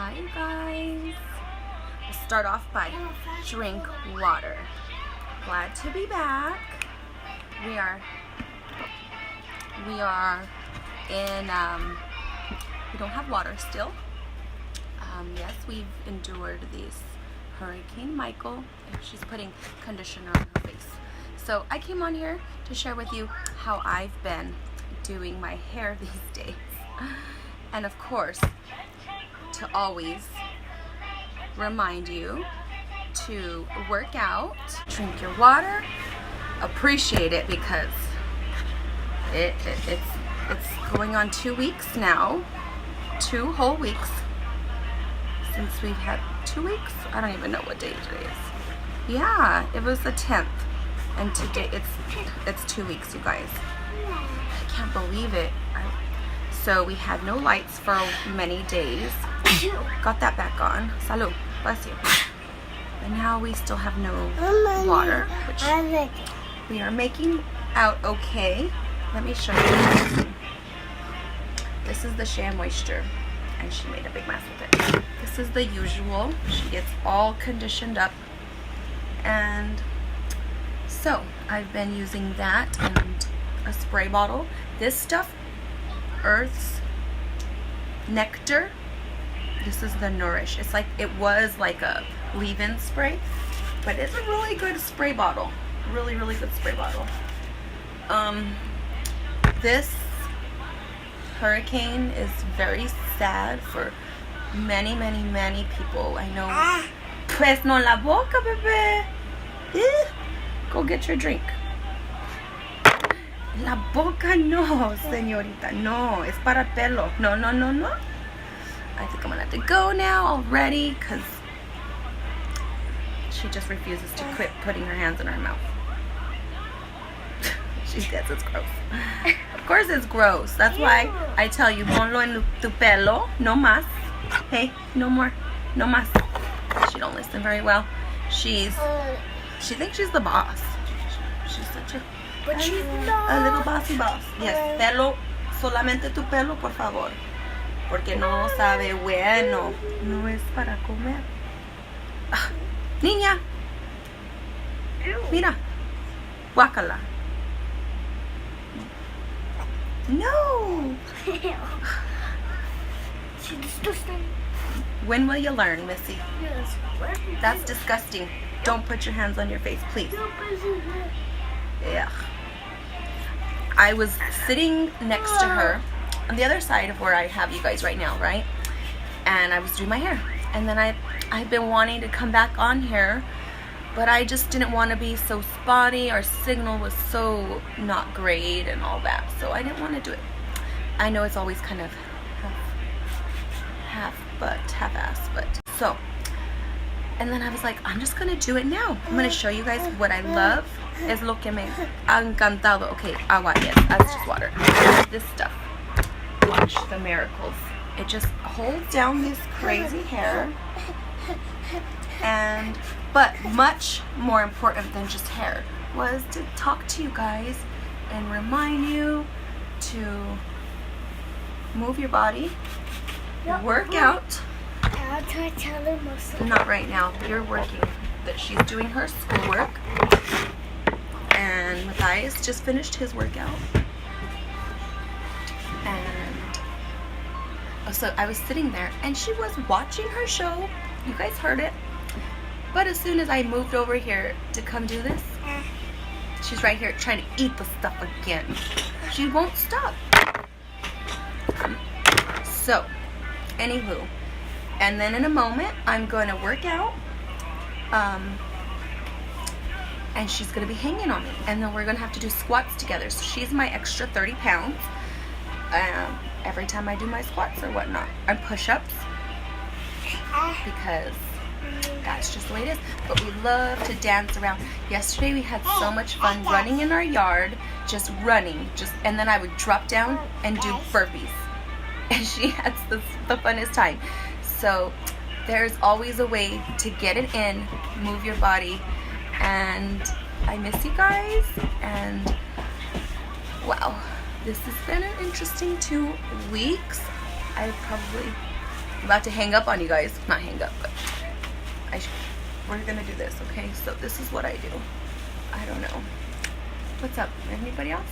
Hi guys. We'll start off by drink water. Glad to be back. We are in we don't have water still. Yes, we've endured this Hurricane Michael, and she's putting conditioner on her face. So I came on here to share with you how I've been doing my hair these days. And of course, to always remind you to work out, drink your water, appreciate it, because it's going on 2 weeks now, 2 whole weeks since we've had 2 weeks. I don't even know what day today is. Yeah, it was the 10th, and today it's 2 weeks, you guys. I can't believe it. So we had no lights for many days. Got that back on. Salud. Bless you. And now we still have no water, which we are making out okay. Let me show you. This is the sheamoisture, and she made a big mess with it. This is the usual. She gets all conditioned up. And so I've been using that and a spray bottle. This stuff, Earth's Nectar. This is the Nourish. It's like, it was like a leave-in spray, but it's a really good spray bottle. Really, really good spray bottle. This hurricane is very sad for many, many, many people. I know. Pues no la boca, bebé. Go get your drink. La boca no, señorita. No, es para pelo. No, no, no, no. I think I'm gonna have to go now already, because she just refuses to quit putting her hands in her mouth. She says it's gross. Of course it's gross. That's why I tell you, ponlo en tu pelo, no más. Hey, no more, no más. She don't listen very well. She thinks she's the boss. She's such a little bossy boss. Yes, pelo, solamente tu pelo, por favor. Porque no sabe bueno. No es para comer. Ah, niña. Mira. Guácala. No. She's disgusting. When will you learn, Missy? That's disgusting. Don't put your hands on your face, please. Yeah. I was sitting next to her on the other side of where I have you guys right now, right? And I was doing my hair. And then I've been wanting to come back on here, but I just didn't want to be so spotty. Our signal was so not great and all that, so I didn't want to do it. I know it's always kind of half-ass, but so. And then I was like, I'm just gonna do it now. I'm gonna show you guys what I love. Es lo que me ha encantado. Okay, agua, yes, that's just water. This stuff. Watch the miracles. It just holds down this crazy hair. But much more important than just hair was to talk to you guys and remind you to move your body, work out. Not right now. You're working. That she's doing her schoolwork, and Matthias just finished his workout. And so I was sitting there, and she was watching her show. You guys heard it. But as soon as I moved over here to come do this, she's right here trying to eat the stuff again. She won't stop. So, anywho. And then in a moment, I'm going to work out. And she's going to be hanging on me. And then we're going to have to do squats together. So she's my extra 30 pounds. Every time I do my squats or whatnot. And push-ups. Because that's just the way it is. But we love to dance around. Yesterday we had so much fun running in our yard. Just running. And then I would drop down and do burpees. And she has the funnest time. So there's always a way to get it in, move your body, and I miss you guys, and wow, this has been an interesting 2 weeks. I probably I'm about to hang up on you guys. Not hang up, but we're gonna do this, okay? So this is what I do. I don't know. What's up? Anybody else?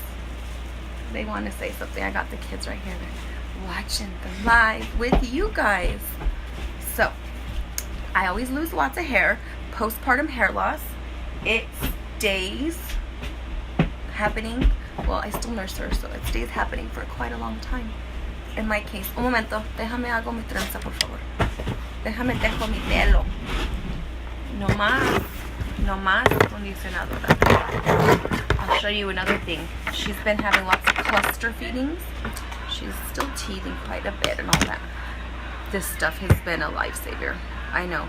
They want to say something. I got the kids right here. They're watching the live with you guys. So, I always lose lots of hair. Postpartum hair loss. It stays happening. Well, I still nurse her, so it stays happening for quite a long time. In my case. Un momento. Déjame hago mi trenza, por favor. Déjame dejo mi pelo. No más. No más condicionadora. I'll show you another thing. She's been having lots of cluster feedings. She's still teething quite a bit and all that. This stuff has been a lifesaver. I know.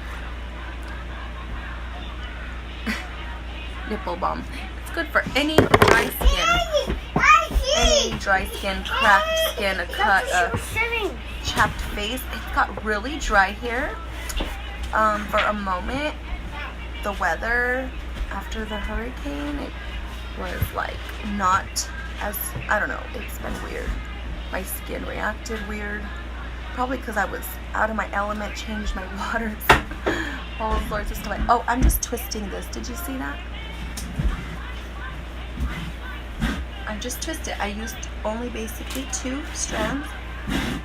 Nipple balm. It's good for any dry skin. Any dry skin, cracked skin, a cut, a chapped face. It got really dry here for a moment. The weather after the hurricane, it was like not as, I don't know, it's been weird. My skin reacted weird. Probably because I was out of my element, changed my waters, all sorts of stuff. Oh, I'm just twisting this. Did you see that? I just twisted. I used only basically 2 strands,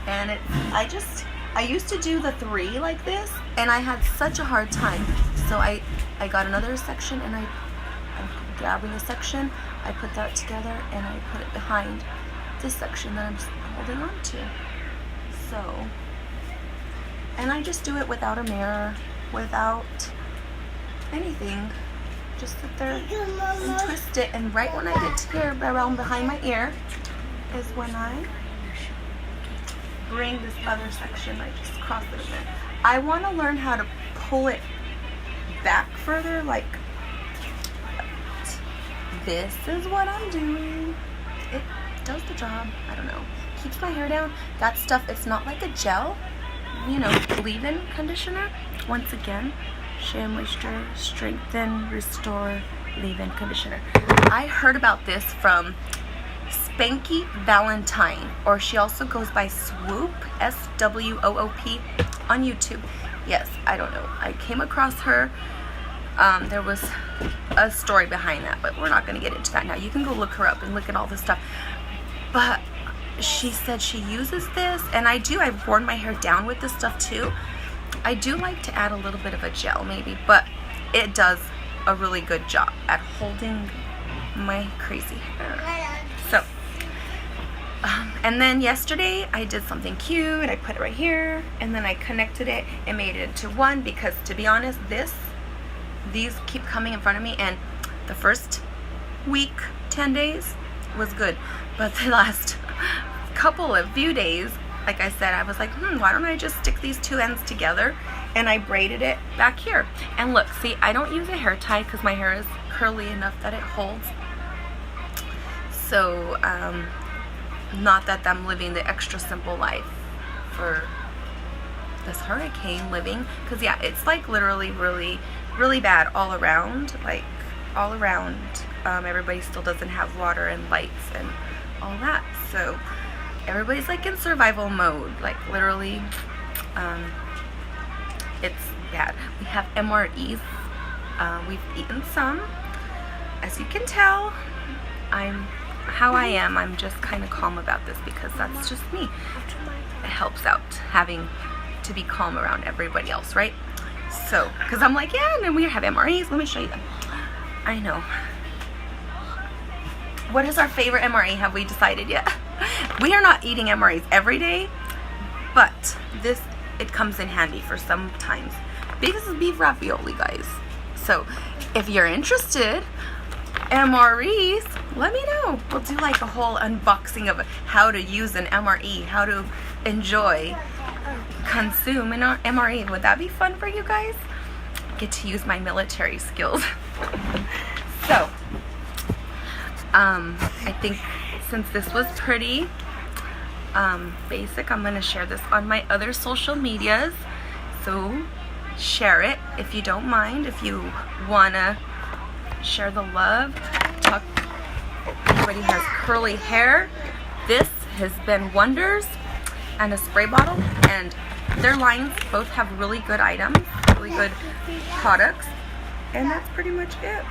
and I used to do the 3 like this, and I had such a hard time. So I got another section, and I'm grabbing a section, I put that together, and I put it behind this section that I'm holding on to. So, and I just do it without a mirror, without anything. Just sit there and twist it, and right when I get to here, around behind my ear, is when I bring this other section, I just cross it a bit. I want to learn how to pull it back further, like this is what I'm doing. It does the job. I don't know. Keeps my hair down. That stuff, it's not like a gel, you know, leave-in conditioner. Once again, sheamoisture, strengthen, restore, leave-in conditioner. I heard about this from Spanky Valentine, or she also goes by Swoop, S-W-O-O-P, on YouTube. Yes, I don't know. I came across her. There was a story behind that, but we're not going to get into that now. You can go look her up and look at all this stuff. But she said she uses this, and I've worn my hair down with this stuff too. I do like to add a little bit of a gel maybe, but it does a really good job at holding my crazy hair. So, and then yesterday I did something cute. I put it right here, and then I connected it and made it into one, because to be honest, these keep coming in front of me, and the first week, 10 days was good, but the last few days, like I said, I was like, why don't I just stick these 2 ends together, and I braided it back here. And look, see, I don't use a hair tie because my hair is curly enough that it holds. So, not that I'm living the extra simple life for this hurricane living, because yeah, it's like literally really bad all around, like all around. Everybody still doesn't have water and lights and all that, so everybody's like in survival mode, like literally. It's bad. We have MREs. We've eaten some. As you can tell, I'm just kind of calm about this, because that's just me. It helps out having to be calm around everybody else, right? So, because I'm like, yeah, and then we have MREs. Let me show you them. I know. What is our favorite MRE? Have we decided yet? We are not eating MREs every day, but it comes in handy for sometimes. This is beef ravioli, guys. So, if you're interested, MREs, let me know. We'll do like a whole unboxing of how to use an MRE, how to enjoy, consume an MRE. Would that be fun for you guys? Get to use my military skills. So, I think since this was pretty basic, I'm going to share this on my other social medias. So, share it if you don't mind, if you want to share the love. Everybody has curly hair. This has been wonders, and a spray bottle, and their lines both have really good items, really good products, and that's pretty much it.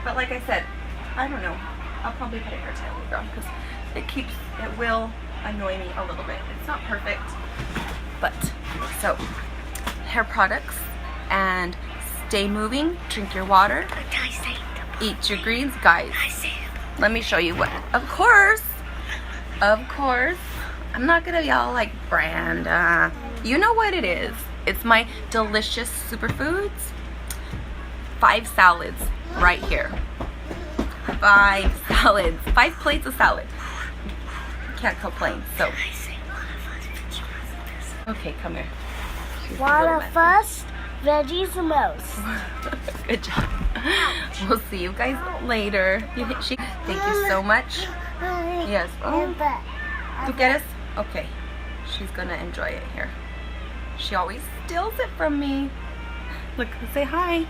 But like I said, I don't know. I'll probably put a hair tie later on because it will annoy me a little bit. It's not perfect, but so hair products, and stay moving, drink your water, eat your greens, guys. Let me show you what. Of course, I'm not gonna yell like Branda. You know what it is. It's my delicious superfoods. 5 salads right here. 5 salads. 5 plates of salad. Can't complain. So. Okay, come here. Water first, veggies the most. Good job. We'll see you guys later. Thank you so much. Yes. Oh. ¿Tú quieres? Okay. She's gonna enjoy it here. She always steals it from me. Look, say hi.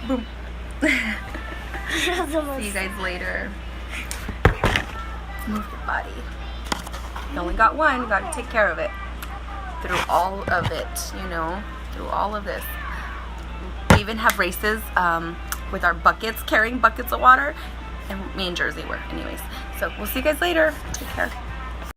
Boom. See you guys later. Move your body. You only got one. You gotta take care of it. Through all of it, you know. Through all of this. We even have races with our buckets, carrying buckets of water. And me and Jersey were, anyways. So we'll see you guys later. Take care.